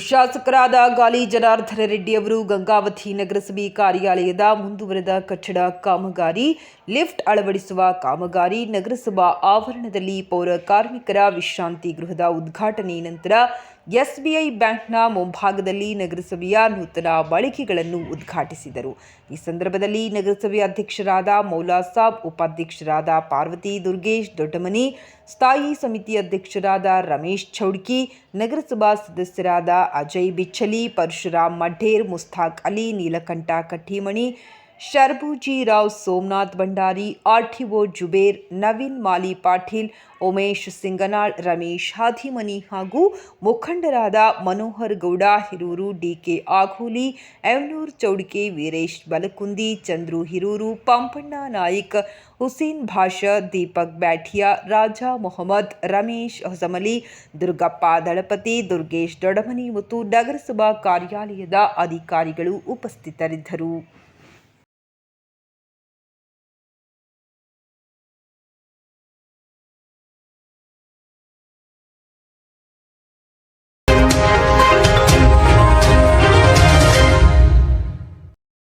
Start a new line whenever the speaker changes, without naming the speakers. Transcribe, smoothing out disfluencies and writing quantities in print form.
ಶಾಸಕರಾದ ಗಾಲಿ ಜನಾರ್ದನ ರೆಡ್ಡಿ ಅವರು ಗಂಗಾವತಿ ನಗರಸಭೆ ಕಾರ್ಯಾಲಯದ ಮುಂದುವರೆದ ಕಟ್ಟಡ ಕಾಮಗಾರಿ, ಲಿಫ್ಟ್ ಅಳವಡಿಸುವ ಕಾಮಗಾರಿ, ನಗರಸಭಾ ಆವರಣದಲ್ಲಿ ಪೌರ ಕಾರ್ಮಿಕರ ವಿಶ್ರಾಂತಿ ಗೃಹದ ಉದ್ಘಾಟನೆ ನಂತರ ಎಸ್ಬಿಐ ಬ್ಯಾಂಕ್ನ ಮುಂಭಾಗದಲ್ಲಿ ನಗರಸಭೆಯ ನೂತನ ಮಳಿಗೆಗಳನ್ನು ಉದ್ಘಾಟಿಸಿದರು. ಈ ಸಂದರ್ಭದಲ್ಲಿ ನಗರಸಭೆ ಅಧ್ಯಕ್ಷರಾದ ಮೌಲಾ ಸಾಬ್, ಉಪಾಧ್ಯಕ್ಷರಾದ ಪಾರ್ವತಿ, ದುರ್ಗೇಶ್ ದೊಡ್ಡಮನಿ, ಸ್ಥಾಯಿ ಸಮಿತಿ ಅಧ್ಯಕ್ಷರಾದ ರಮೇಶ್ ಚೌಡ್ಕಿ, ನಗರಸಭಾ ಸದಸ್ಯರಾದ ಅಜಯ್ ಬಿಚ್ಚಲಿ, ಪರಶುರಾಮ್ ಮಡ್ಡೇರ್, ಮುಸ್ತಾಕ್ ಅಲಿ, ನೀಲಕಂಠ ಕಟ್ಟಿಮಣಿ, ಶರ್ಬೂಜಿ ರಾವ್, ಸೋಮನಾಥ್ ಭಂಡಾರಿ, ಆರ್ಟಿಒ ಜುಬೇರ್, ನವೀನ್ ಮಾಲಿ ಪಾಟೀಲ್, ಉಮೇಶ್ ಸಿಂಗನಾಳ್, ರಮೇಶ್ ಹಾದಿಮನಿ ಹಾಗೂ ಮುಖಂಡರಾದ ಮನೋಹರ್ ಗೌಡ ಹಿರೂರು, ಡಿಕೆ ಆಘೂಲಿ, ಎಮ್ನೂರ್ ಚೌಡ್ಕೆ, ವೀರೇಶ್ ಬಲಕುಂದಿ, ಚಂದ್ರು ಹಿರೂರು, ಪಂಪಣ್ಣ ನಾಯ್ಕ್, ಹುಸೇನ್ ಭಾಷಾ, ದೀಪಕ್ ಬ್ಯಾಠಿಯಾ, ರಾಜಾ ಮೊಹಮ್ಮದ್, ರಮೇಶ್ ಹೊಸಮಲಿ, ದುರ್ಗಪ್ಪ ದಳಪತಿ, ದುರ್ಗೇಶ್ ದೊಡಮನಿ ಮತ್ತು ನಗರಸಭಾ ಕಾರ್ಯಾಲಯದ ಅಧಿಕಾರಿಗಳು ಉಪಸ್ಥಿತರಿದ್ದರು.